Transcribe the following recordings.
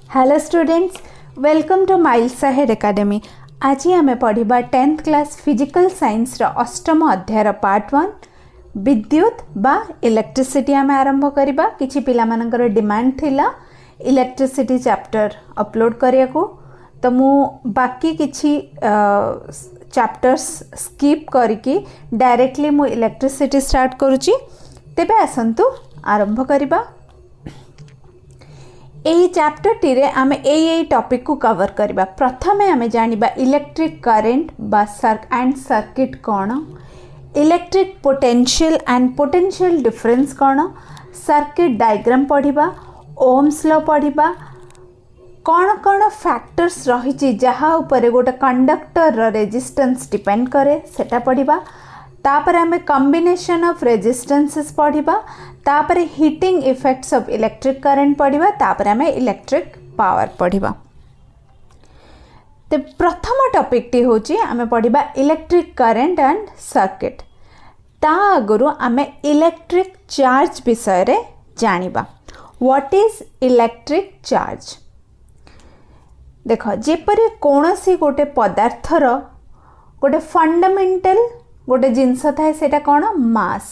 Hello students, welcome two miles ahead academy. आज आम पढ़ा 10th क्लास फिजिकल साइंस अष्टम अध्याय पार्ट 1 विद्युत बा इलेक्ट्रिसिटी आम आरंभ करवा। किछि पिला मानकर डिमांड थिला इलेक्ट्रिसिटी चैप्टर अपलोड करिया को, तो मु बाकी किछि चैप्टर्स स्किप करके डायरेक्टली मु इलेक्ट्रिसिटी स्टार्ट करुची। तेबे आसंतु आरंभ करवा। यही चैप्टर टी रे आमे यही टॉपिक को कवर करबा। प्रथमे आमे जानिबा इलेक्ट्रिक करंट बा एंड सर्किट कौन, electric potential and potential difference कौन, सर्किट डायग्राम पढ़िबा, ओम्स लॉ पढ़िबा, कौन कौन फैक्टर्स रही जहाँ उपरे गोटे कंडक्टर रेजिस्टेंस डिपेंड करे सेटा पढ़िबा। तापर आमे कॉम्बिनेशन ऑफ रेजिस्टेंसेस पढ़िबा, तापर heating effects of electric current पढ़िबा, तापर आमे इलेक्ट्रिक पावर पढ़िबा। ते प्रथम टॉपिक टी होची आमे पढ़िबा इलेक्ट्रिक करंट एंड सर्किट। ता आगुरु आमे इलेक्ट्रिक चार्ज विषय रे जानिबा। What is electric charge? देखो, जेपरि कोनोसी गोटे पदार्थर गोटे फंडामेंटल गोटे जिनस थाए सेटा कौन, मास।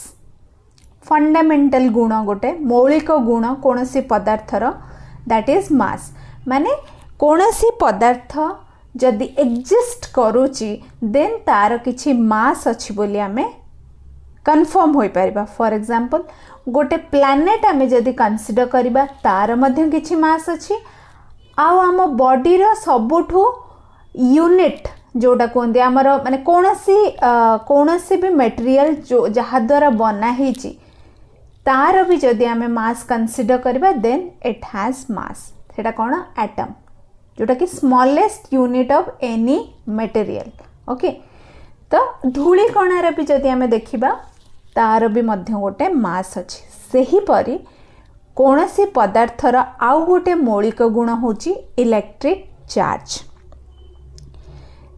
फंडामेंटल गुण गोटे मौलिक गुण कोनोसी पदार्थर दैट इज मास। माने कोनोसी पदार्थ जदि एग्जिस्ट करूची देन तार किछि मास अछि बोली आमे कन्फर्म होई परिबा। फॉर एग्जांपल गोटे प्लैनेट आमे जदि कंसीडर करिबा तार मध्य किछि मास अछि। आउ आम बॉडी रो सबुठु यूनिट जोटा कहते आमर माने कौनसी भी मटेरियल जो जहा द्वारा बना ही तार भी जदि आमे मास कंसीडर करबा देन इट हैज मास। सेटा कौन, एटम, जोटा कि smallest unit of any material. Okay, तो धूली कणार भी जदि आमे देखिबा तार भी मध्य गोटे मास अछि। सेही परी कौनसी पदार्थर आउ गोटे मौलिक गुण होची इलेक्ट्रिक चार्ज।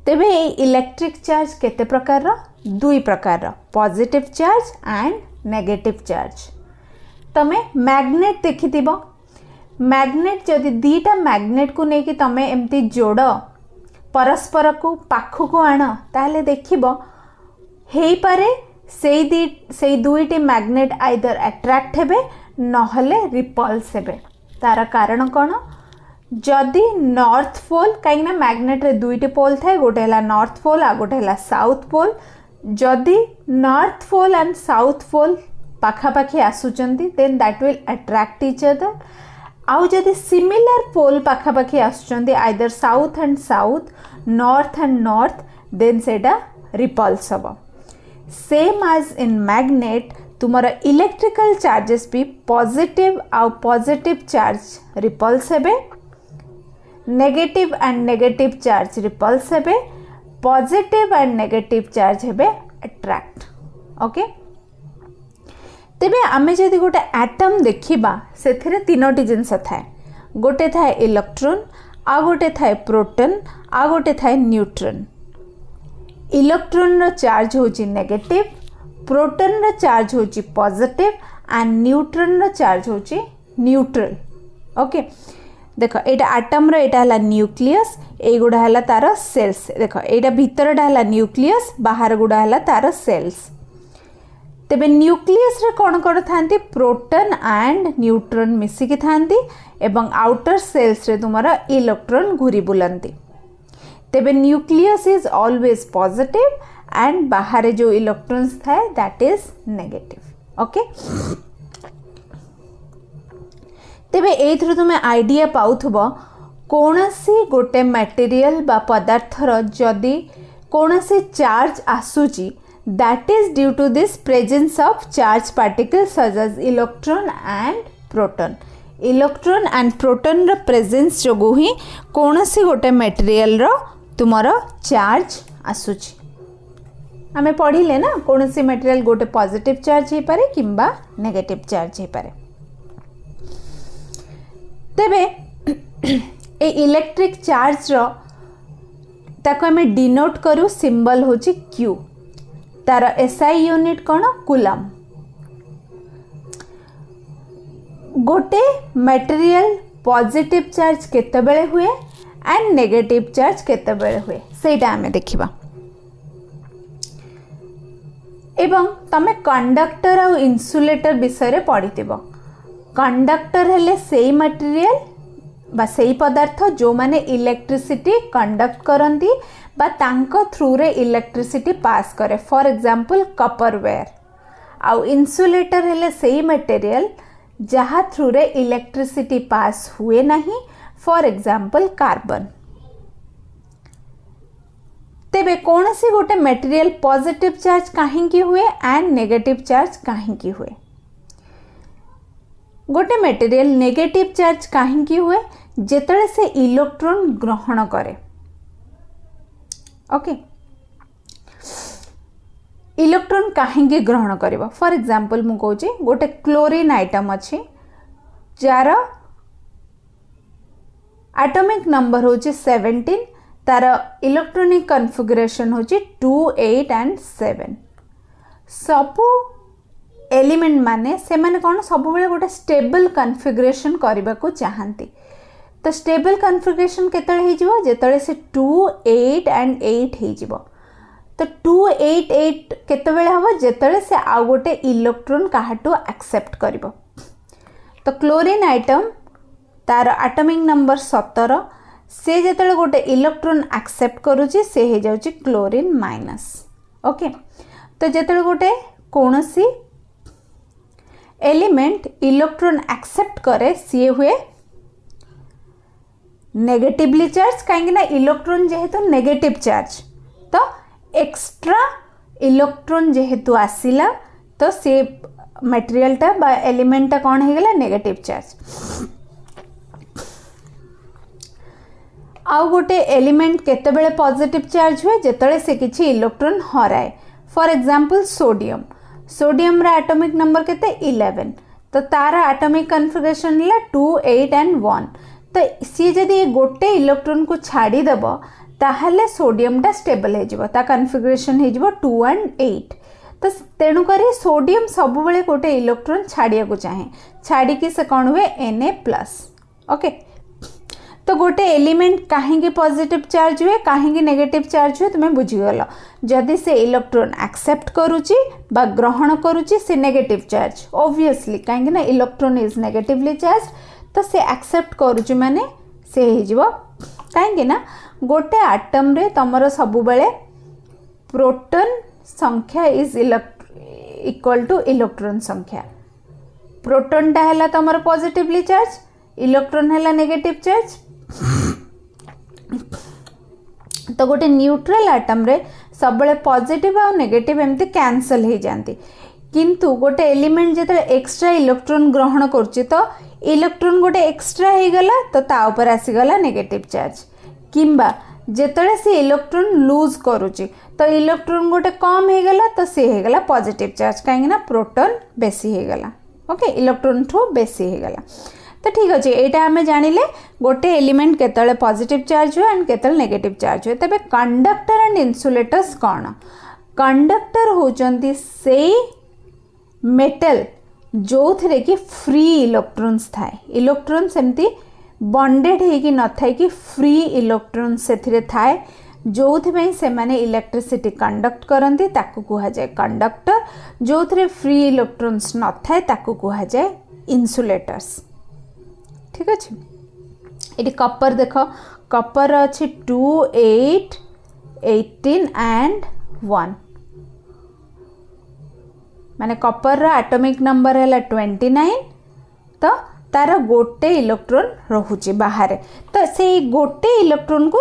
तेबे इलेक्ट्रिक चार्ज केते प्रकार? दुई प्रकार, positive charge and negative charge. तमे मैग्नेट देखिथिबो, मैग्नेट जदि दीटा मैग्नेट को नेकी तमे एमती जोड़ परस्पर को पाखु को आण ताहले देखिबो हेई पारे सेई दुईटी मैग्नेट आइदर अट्रैक्ट हेबे नहले रिपल्स हेबे। तार कारण कौन? जदि नॉर्थ पोल, कहीं मैग्नेट रे दुईटी पोल थाए, गोटे हला नॉर्थ पोल आ गोटे हला साउथ पोल। जदि north pole and south pole पाखापाखी आसुचंती then that will attract each other. आउ जदि सिमिलर पोल पाखापाखी आसुचंती either south and south, north and north, then सेटा रिपल्स हबो। सेम एज इन मैग्नेट तुमर इलेक्ट्रिकल चार्जेस भी पॉजिटिव आउ पॉजिटिव चार्ज रिपल्स हेबे, negative and negative charge repels हेबे, पॉजिटिव एंड नेगेटिव चार्ज हेबे अट्रैक्ट। ओके, तेबे आमे जदि गोटे एटम देखिबा सेथिरे तीनोटी जिनस थाए। गोटे थाए इलेक्ट्रॉन, आ गोटे थाए प्रोटॉन, आ गोटे थाए न्यूट्रॉन। इलेक्ट्रॉन रो चार्ज होची नेगेटिव, प्रोटॉन रो चार्ज होची पॉजिटिव एंड न्यूट्रॉन रो चार्ज होची न्यूट्रल। ओके, देखो एटा एटम रो एटा हला न्यूक्लियस, ए गुडा हला तार सेल्स। देखो एटा भीतरटा हला न्यूक्लियस, बाहर गुडा हला तार सेल्स। तेबे न्यूक्लियस रे कोन कोन थांती? प्रोटॉन एंड न्यूट्रॉन मिसिकी थांती एवं आउटर सेल्स रे तुमार इलेक्ट्रॉन घुरी बुलंती। तेबे nucleus is always positive and बाहर जो इलेक्ट्रॉन्स थाए दैट इज नेगेटिव। ओके, तेबे एथरो तुमे आइडिया पाउथबो कोनसी गोटे मटेरियल बा पदार्थर जदि कोनसी चार्ज आसुची that is due to this presence of charge particles such as electron and proton. Electron and proton रो प्रेजेंस जोगु ही कोनसी गोटे मटेरियल रो तुमरो चार्ज आसुची। आमे पढ़िले ना कोनसी मटेरियल गोटे पॉजिटिव चार्ज हे पारे किंबा नेगेटिव चार्ज हे पारे। तेबे ए इलेक्ट्रिक चार्ज रो ताको हमें डिनोट करू, सिंबल होची Q। तार एसआई यूनिट कौन, कूलम। गोटे मटेरियल पॉजिटिव चार्ज केतेबेले हुए एंड नेगेटिव चार्ज केतेबेले हुए सेटा आमे देखिबा। एवं तमे कंडक्टर और इन्सुलेटर विषय रे पढ़िथिबो। कंडक्टर हेले सेई मटेरियल बा सेई पदार्थ जो माने इलेक्ट्रिसिटी कंडक्ट करंती बा तांको थ्रू रे इलेक्ट्रिसिटी पास करे, फॉर एग्जांपल कॉपर वायर। आउ इन्सुलेटर हेले सेई मटेरियल जहा थ्रू रे इलेक्ट्रिसिटी पास हुए नहीं, फॉर एग्जांपल कार्बन। तेबे कौन सी गोटे मटेरियल पॉजिटिव चार्ज कहीं हुए एंड नेगेटिव चार्ज कहीं हुए? गोटे मटेरियल नेगेटिव चार्ज कहीं हुए जेतले से इलेक्ट्रॉन ग्रहण करे। ओके, इलेक्ट्रॉन कहीं ग्रहण करिवो? फॉर एग्जांपल मु कहूची गोटे क्लोरीन आइटम अच्छी जार एटॉमिक नंबर होची 17, तार इलेक्ट्रॉनिक कन्फिगरेशन होची 2, 8 एंड 7। सबू एलिमेंट माने से माने कौन सब बेले गोटे स्टेबल कन्फिगरेशन करने को चाहती। तो स्टेबल कन्फिगरेशन केतळे हेजिवो जेतळे से 2, 8 एंड 8 हेजिवो। तो 2, 8, 8 केतବେଳେ हबो जेतळे से आ गोटे इलेक्ट्रॉन काहाटू एक्सेप्ट करिवो। तो क्लोरीन आइटम तार एटॉमिक नंबर 17 से जेतळे गोटे इलेक्ट्रॉन एक्सेप्ट करूची से हे जाउची क्लोरीन माइनस। ओके, तो जेतळे गोटे कोनोसी एलिमेंट इलेक्ट्रॉन एक्सेप्ट करे सी हुए नेगेटिवली चार्ज, कहीं ना इलेक्ट्रॉन जेहेतु नेगेटिव चार्ज तो एक्स्ट्रा इलेक्ट्रॉन जेहेतु आसिला तो से मटेरियल टा बा एलिमेंट टा कौन हो गला नेगेटिव चार्ज। आउ गोटे एलिमेंट केतेबेले पॉजिटिव चार्ज हुए जेतळे से किछि इलेक्ट्रॉन हराए, फॉर एग्जांपल सोडियम। सोडियम रा एटॉमिक नंबर केते 11, तो तारा एटॉमिक कन्फिगरेशन है 2, 8 एंड 1। तो सी जदि गोटे इलेक्ट्रॉन को छाड़ी देबो ताहले सोडियम टा स्टेबल हे जिवो, ता कन्फिगरेशन हे जिवो 2 एंड 8। तो तेणु करी सोडियम सब बेले गोटे इलेक्ट्रॉन छाड़िया को चाहे, छाड़ी की से कौन हुए Na+। ओके, तो गोटे एलिमेंट कहीं पॉजिटिव चार्ज हुए कहीं नेगेटिव चार्ज हुए तुम्हें बुझीगल। जदि से इलेक्ट्रॉन एक्सेप्ट करुची बा ग्रहण करुची से नेगेटिव चार्ज ऑब्वियसली कहीं ना इलेक्ट्रॉन इज नेगेटिवली चार्ज, तो से एक्सेप्ट करुची माने से हो कहीं ना गोटे आटम रे तमर सब बेले प्रोटॉन संख्या इज इक्वल टू इलेक्ट्रॉन संख्या। प्रोटॉन टा हैला तमर पॉजिटिवली चार्ज, इलेक्ट्रॉन हैला नेगेटिव चार्ज। तो गोटे न्यूट्रल आटम रे सब बेले पॉजिटिव और नेगेटिव एमती कैंसल हो जाती, किंतु गोटे एलिमेंट जेते एक्स्ट्रा इलेक्ट्रॉन ग्रहण करछि तो इलेक्ट्रॉन गोटे एक्स्ट्रा हो गला तो ता ऊपर आसीगला नेगेटिव चार्ज, किंबा जेतळे से इलेक्ट्रॉन लूज करुछि तो इलेक्ट्रॉन गोटे कम हो गला तो से हो गला पॉजिटिव चार्ज, कहीं ना प्रोटॉन बेसी हो गला। ओके, इलेक्ट्रॉन ठू बेसी हो गला। तो ठीक अच्छे, यहाँ आम जानिले गोटे एलिमेंट केतळे पॉजिटिव चार्ज हुए एंड केतळे नेगेटिव चार्ज हुए। तबे कंडक्टर एंड इन्सुलेटर्स कौन? कंडक्टर होचंती से मेटल जो थे कि फ्री इलेक्ट्रॉन्स थाए। इलेक्ट्रॉन्स एमती बॉन्डेड होगी न थाए कि फ्री इलेक्ट्रॉन्स से थाए जो से माने इलेक्ट्रिसिटी कंडक्ट करती ताकू कहा जाए कंडक्टर, जो थे फ्री इलेक्ट्रॉन्स न थाए ताकू कहा जाए इन्सुलेटर्स। ठीक अच्छे, ये कपर देख, कपर अच्छी 2, 8, 18 एंड 1 माने कपर रा एटॉमिक नंबर है 29, तो तार गोटे इलेक्ट्रॉन रहुची बाहर। तो से गोटे इलेक्ट्रॉन को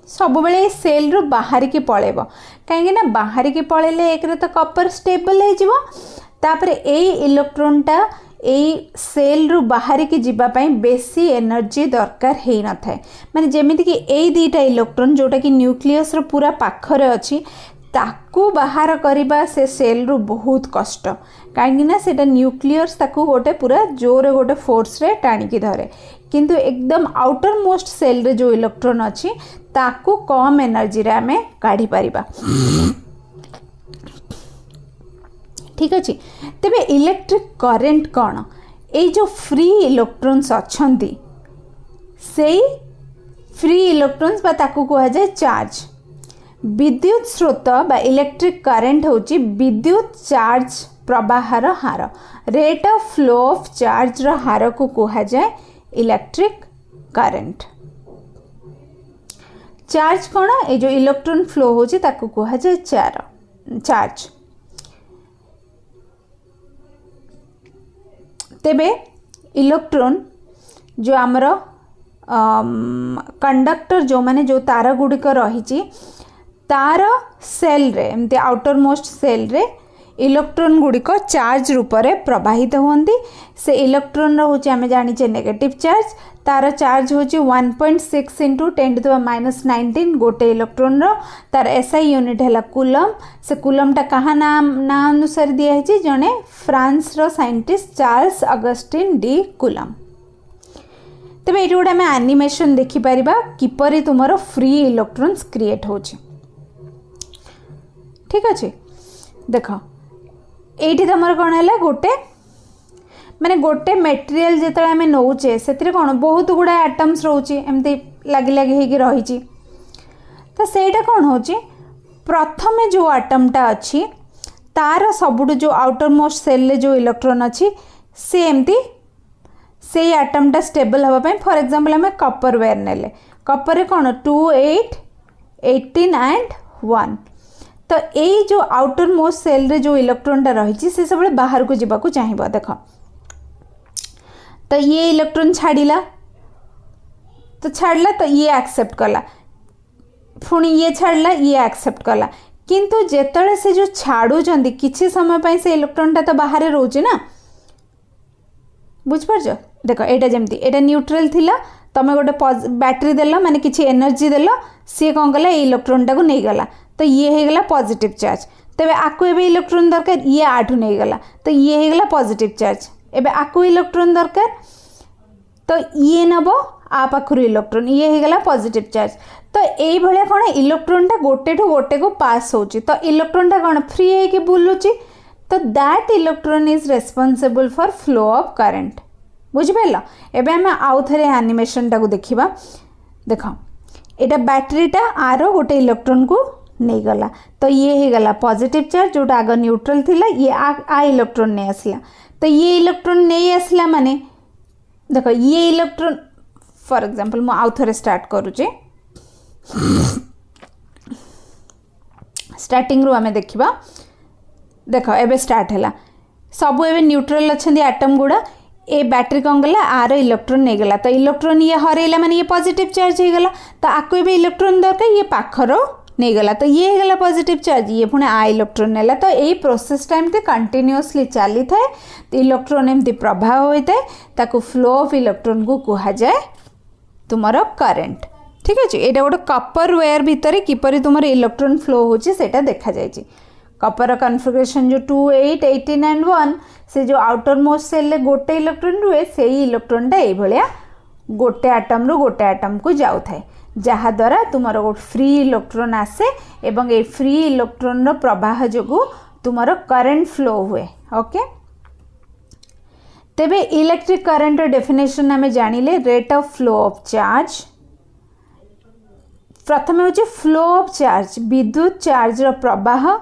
सब बेले सेल रु बाहर की पळेबो, कहीं ना बाहर की पळेले एक रे तो कपर स्टेबल हो जिवो, तापर ए इलेक्ट्रॉन टा ए सेल रु बाहर की जीवा पाई बेसी एनर्जी दरकार है न थाए। माने जेमिति कि ए दीटा इलेक्ट्रॉन जोटा कि न्यूक्लियस रो पूरा पाखरे अछि ताकू बाहर करबा से सेल रु बहुत कष्ट, कहीं ना सेटा न्यूक्लियस ताकू गोटे पूरा जोर गोटे फोर्स रे टाणी की धरे, किंतु एकदम आउटर मोस्ट सेल रे जो इलेक्ट्रॉन अछि ताकू कम एनर्जी रे आमे काढी परिबा। ठीक अच्छे, तेबे इलेक्ट्रिक करेंट कौन? ये जो फ्री इलेक्ट्रॉन्स अच्छंती सेई फ्री इलेक्ट्रॉन्स बा ताकू कहा जाए चार्ज। विद्युत स्रोत बा इलेक्ट्रिक करंट होची विद्युत चार्ज प्रवाहर हार। Rate of flow of charge रो हार को कहा जाए इलेक्ट्रिक करंट। चार्ज कौन ए जो इलेक्ट्रॉन फ्लो होची ताकू कहा जाए चार्ज। तेबे इलेक्ट्रॉन जो आमर कंडक्टर जो माने जो तार गुड़िक रही तार सेल रे एमती आउटर मोस्ट सेल रे इलेक्ट्रॉन गुड़िक चार्ज रूप से प्रवाहित होती। से इलेक्ट्रॉन रोचे आम जाने नेगेटिव चार्ज तार चार्ज होची 1.6 इंटू 10⁻19 गोटे इलेक्ट्रॉन तार एसआई यूनिट है कूलम। से कूलमटा कहा ना अनुसार दिखाई जड़े फ्रांस रो scientist Charles Augustin de Coulomb. तेरे ये गोटे आम एनिमेशन देखिपर किपरि तुमर फ्री इलेक्ट्रॉन्स क्रिएट होची। ठीक अच्छे देख ये तुम कौन है गोटे माने गोटे मेटेरियल जो आम नौचे से कौन बहुत गुड़ा एटम्स रोचे एमती लगी लगी रही तो सेटा कौन हो प्रथम जो एटमटा अच्छी तार सबुठ जो आउटर मोस्ट सेल जो इलेक्ट्रॉन अच्छी सी एमती से एटमटा स्टेबल हाँपाई फॉर एग्जांपल आम कपर वेयर नेले कपर कौन 2 8 18 एंड 1 तो ये जो आउटर मोस्ट सेल रे जो इलेक्ट्रॉनटा रही से सब बाहर को जावाक चाहिए। देख तो ये इलेक्ट्रॉन छाड़िला तो ये एक्सेप्ट कला पुणी ये छाड़ला ये एक्सेप्ट कला किंतु जेतले से जो छाड़ुचंदी किछि समय पाई से इलेक्ट्रॉनटा तो बाहर रोचे ना बुझ पारछ। देख एटा जेमती एटा न्यूट्रल थिला तमे गोटे बैटरी देल माने किछि एनर्जी देल सी कौन कला इलेक्ट्रॉनटा को नहीं गला तो ये हो गला पॉजिटिव चार्ज। तेबे आकु एबे इलेक्ट्रॉन दरकार ये आठू नहीं गला तो ये हो गला पॉजिटिव चार्ज। एबे आकु इलेक्ट्रॉन दरकार तो ये नब आ पाखरु इलेक्ट्रॉन ये हो गला पॉजिटिव चार्ज। तो यही भाया कौन इलेक्ट्रॉनटा गोटे ठू गोटे को पास होची तो इलेक्ट्रॉनटा कौन फ्री है कि बुलुची तो that electron is responsible for flow of current. बुझिपार एबे आम आउ थे एनिमेशन टाक देखा। देख एटा बैटेरीटा आर गोटे इलेक्ट्रॉन को नहीं गला तो ये हो गला पॉजिटिव चार्ज जोटा आग न्यूट्रल थिला ये आ इलेक्ट्रॉन नहीं आसला तो ये इलेक्ट्रॉन नहीं आसला माने देख ये इलेक्ट्रॉन फॉर एग्जांपल मु आउ थे स्टार्ट करूचे स्टार्टिंग रु आमे देखिबा। देख एबे स्टार्ट हैला सब एबे न्यूट्रल अच्छे एटम गुड़ा ए बैटरी कौन गला आर इलेक्ट्रॉन नहीं गला तो इलेक्ट्रॉन ये हरैला माने ये पॉजिटिव चार्ज हो गला तो आपको एबे इलेक्ट्रॉन दरकार ये पाखर नहीं गला तो ये गला पॉजिटिव चार्ज ये पुणे आ इलेक्ट्रॉन नेला तो यही प्रोसेस टाइम ते कंटिन्यूअसली चली थाए तो इलेक्ट्रॉन एमती प्रभाव होता है ताकू फ्लो ऑफ इलेक्ट्रॉन को कहा जाए तुमर करंट। ठीक अच्छे ये गोटे कपर वेयर भितर किपरि तुमर इलेक्ट्रॉन फ्लो होची सेटा देखा जायछि। कपर कन्फिगरेशन जो 2 8 18 एंड 1 से जो आउटर मोस्ट सेल गोटे इलेक्ट्रॉन रुए से इलेक्ट्रॉनटा ये भाया गोटे आटम रु गोटे आटम को जाऊ थाए जहाद्वारा तुमर गोटे फ्री इलेक्ट्रॉन आसे एवं ये फ्री इलेक्ट्रॉन रो प्रवाह जोगु तुमर करंट फ्लो हुए। ओके तेबे इलेक्ट्रिक करंट डेफिनेशन आम जानिले rate of flow of charge. प्रथम हूँ फ्लो ऑफ चार्ज विद्युत चार्ज रो प्रवाह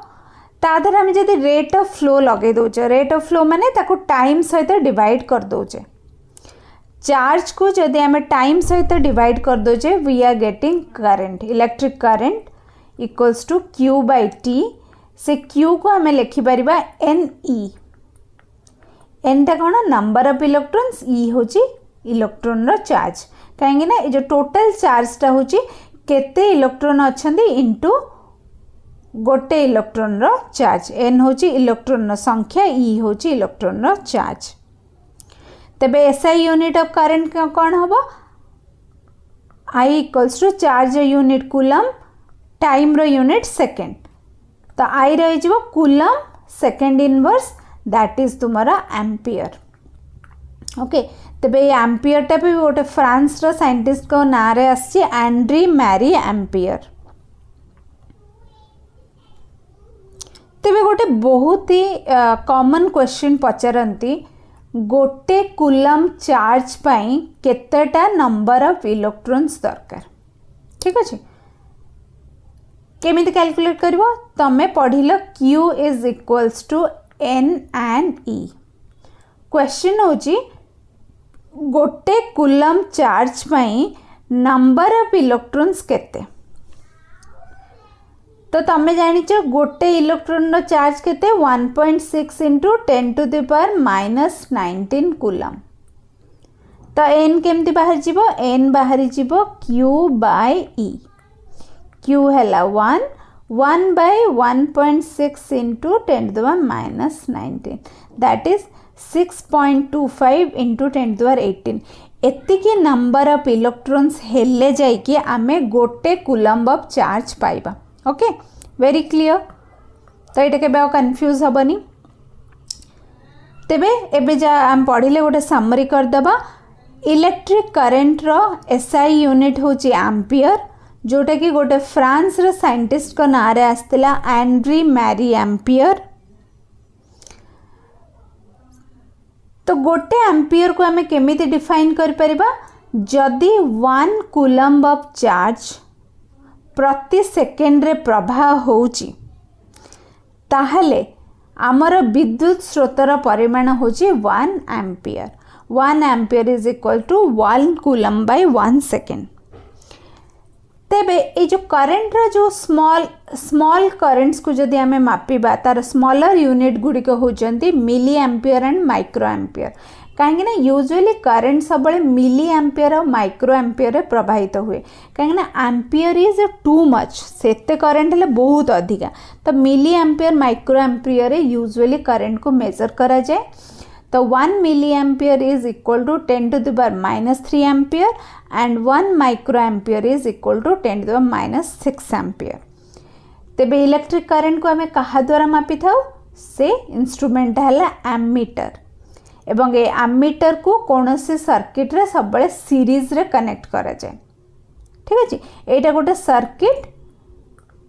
तादर आम जब रेट ऑफ फ्लो लगे दौचे रेट ऑफ फ्लो माने ताको टाइम सहित डिवाइड कर दौचे चार्ज को जदि आम टाइम सहित डिवाइड कर दौचे we are getting current electric current equals to Q by T. से क्यू को आम लिखिपर एन ई एनटा कौन नंबर ऑफ इलेक्ट्रॉन्स ई हूँ इलेक्ट्रॉन रो चार्ज कहीं जो टोटल चार्जटा हूँ केते इलेक्ट्रॉन अच्छा इंटू गोटे इलेक्ट्रॉन रो चार्ज एन हूँ इलेक्ट्रॉन रो संख्या ई हूँ इलेक्ट्रॉन रो चार्ज। तेबे एसआई यूनिट ऑफ करंट कौन हम I equals to charge unit coulomb time रो यूनिट सेकेंड तो आई रही coulomb second inverse that is तुम्हारा एम्पियर। ओके तेबे ये एम्पियरटा भी गोटे फ्रांस रो साइंटिस्ट को नाँ रे आसी एंड्री मैरी एम्पियर। तेबे गोटे बहुत ही कॉमन क्वेश्चन पचारती गोटे कूलम चार्ज पाई केतेटा नंबर ऑफ इलेक्ट्रॉन्स दरकार। ठीक अच्छे केमिति कैलकुलेट करिवो तमे पढ़िलो Q is equals to N and E। Question होची गोटे कूलम चार्ज पाई नंबर ऑफ इलेक्ट्रॉन्स केते। तो तमे जानिच गोटे इलेक्ट्रॉन रो चार्ज केते 1.6 into 10 to the power -19 coulomb. तो n केमती बाहर जीवो n बाहर जीवो Q बाय E। Q हैला 1 by 1.6 into 10 to the power -19 that is 6.25 into 10 to the power 18। एतिकी नंबर ऑफ इलेक्ट्रॉन्स हेले जाइकी आमे गोटे कूलम ऑफ चार्ज पाइबा। Okay very clear. तो ये के कन्फ्यूज हेनी। तेबे एबे जा आम पढ़िले गोटे समरी करदबा। इलेक्ट्रिक करेंट रो SI यूनिट होची एम्पियर जोटा कि गोटे फ्रांस रो साइंटिस्ट को नाम रे आस्तिला एंड्री मैरी एम्पियर। तो गोटे एम्पियर को आमे केमिति डिफाइन कर परिबा जदि 1 कूलम ऑफ चार्ज प्रति सेकेंड रे प्रवाह होउची ताहले आमर विद्युत स्रोतर परिमाण होची 1 ampere. 1 ampere is equal to 1 coulomb by 1 second. तेबे ये जो करेंट रो जो स्मॉल करेंट्स को जदि आमे मापिबा तार स्मॉलर यूनिट गुड़िक होचंती milli ampere and micro ampere. कहीं ना यूजुअली करेंट सब मिली एम्पियर और माइक्रो एम्पियर प्रवाहित हुए कहीं एम्पियर इज टू मच सेते करेंट हेले बहुत अधिका। तो milli ampere micro ampere usually current को मेजर करा जाए। तो 1 milli ampere is equal to 10 to the power -3 ampere and 1 micro ampere is equal to 10 to the power -6 ampere. तेबे इलेक्ट्रिक करेंट को हमें कहा द्वारा मापी थाउ से इंस्ट्रूमेंट है एमीटर एवं ए एमीटर को कौन से सर्किट रे सब बड़े सीरीज रे कनेक्ट करा जाए। ठीक अच्छे एटा गोटे सर्किट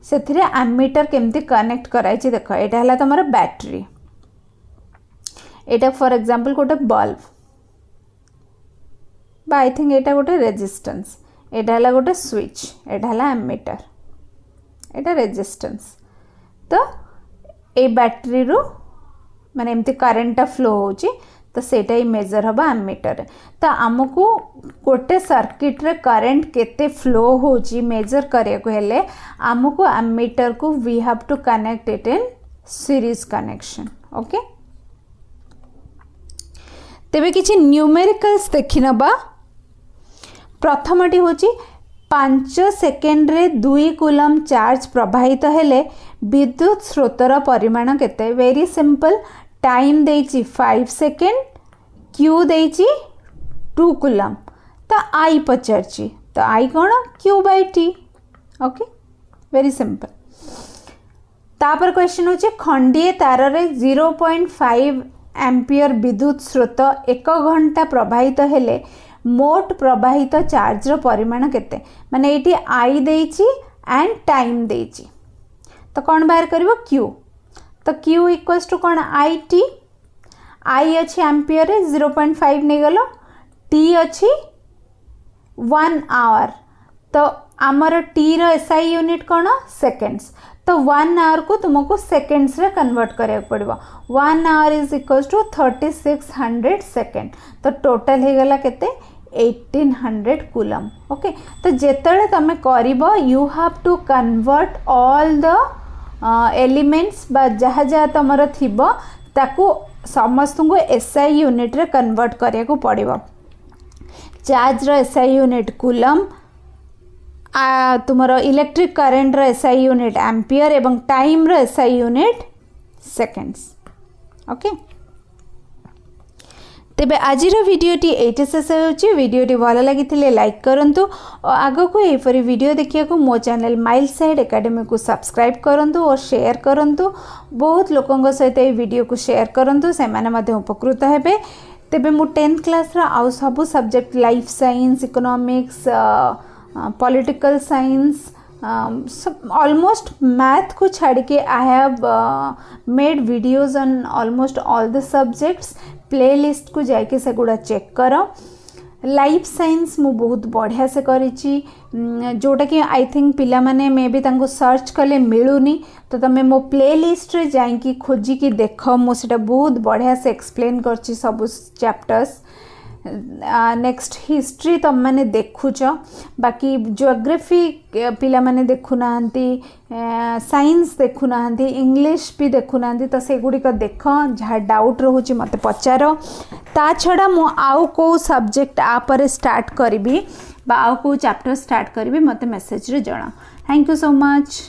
से एमीटर केमती कनेक्ट कराई देख एटा है तुम बैटरी एटा फॉर एग्जांपल गोटे बल्ब बा आई थिंक एटा गोटे रेजिस्टेंस एटा है गोटे स्विच एटा है एमीटर एटा रेजिस्टेंस। तो ए बैटरी रू माने एमती करेंट फ्लो होची तो सेटा ही मेजर हबा एमीटर। तो आमको गोटे सर्किट रे करंट केते फ्लो होची मेजर करिया को हेले आमको एमीटर को we have to connect it in series connection. Okay तेबे किछि न्यूमेरिकल्स देखि नबा। प्रथमटी होची 5 सेकेंड रे 2 कूलम चार्ज प्रवाहित हेले विद्युत स्रोतर परिमाण केते। वेरी सिंपल टाइम देछि 5 सेकेंड Q देछि 2 कूलम तो I पचारछि तो I कोन Q by T। Okay very simple. तापर क्वेश्चन होछि खंडीय तार रे 0.5 एम्पियर विद्युत स्रोत 1 घंटा प्रवाहित हेले मोट प्रवाहित चार्ज रो परिमाण केते। माने एटी I देछि एंड टाइम देछि तो कौन बाहर करिवो Q। तो Q इक्वल्स टू कौन IT I अच्छी एम्पियर 0.5 नहीं गलो T अच्छी 1 आवर तो आमर T रो SI यूनिट कौन सेकेंड्स। तो 1 आवर को तुमको सेकेंड्स रे कन्वर्ट करिया पड़िबो। 1 hour is equals to 3600 second तो टोटल हे गला केते 1800 कूलम। ओके तो जेतले तमे करिवो you have to convert all the elements बा जहा जहा तमर थिबो ताकू समस्त को SI यूनिट रे कन्वर्ट करिया को पड़िबो। चार्ज रो SI यूनिट कूलम तुमरो इलेक्ट्रिक करेंट रो SI यूनिट एम्पियर एवं टाइम रो SI यूनिट सेकेंड्स। ओके तेबे आजिर वीडियोटी एटे शेष होची। वीडियोटी भल लगी लाइक करंतु और आगो को एपरी वीडियो देखिया को मो चैनल माइल्ड साइड एकेडमी को सब्सक्राइब करंतु और शेयर करंतु। बहुत लोकंग सहित ए वीडियो को शेयर करंतु से माने मध्ये उपकृत हेबे। तेबे मु 10th क्लास रा आउ सब subject life science economics political science almost math को छाड़ के I have made videos on almost all the subjects. Play list को जाके से गुड़ा चेक कर। लाइफ साइंस मु बहुत बढ़िया से करिछि, जोटा कि आई थिंक पिला माने मे भी तांको सर्च कले मिलूनी, तो तमे मो प्ले लिस्ट रे जाइकी खोजिकी देख, मुझे बहुत बढ़िया से एक्सप्लेन करछि सब चैप्टर्स। नेक्स्ट हिस्ट्री तुम मैंने देखुच, बाकी ज्योग्राफी पिला माने देखु नांती, साइंस देखु नांती, इंग्लिश भी देखु नांती, तो से गुडी को देख, जहाँ डाउट रहउछि मते पचार। ता छड़ा मु आउ को सब्जेक्ट आ पर स्टार्ट करिवि बा आउ को चैप्टर स्टार्ट करिवि मते मेसेज रे जणा। Thank you so much.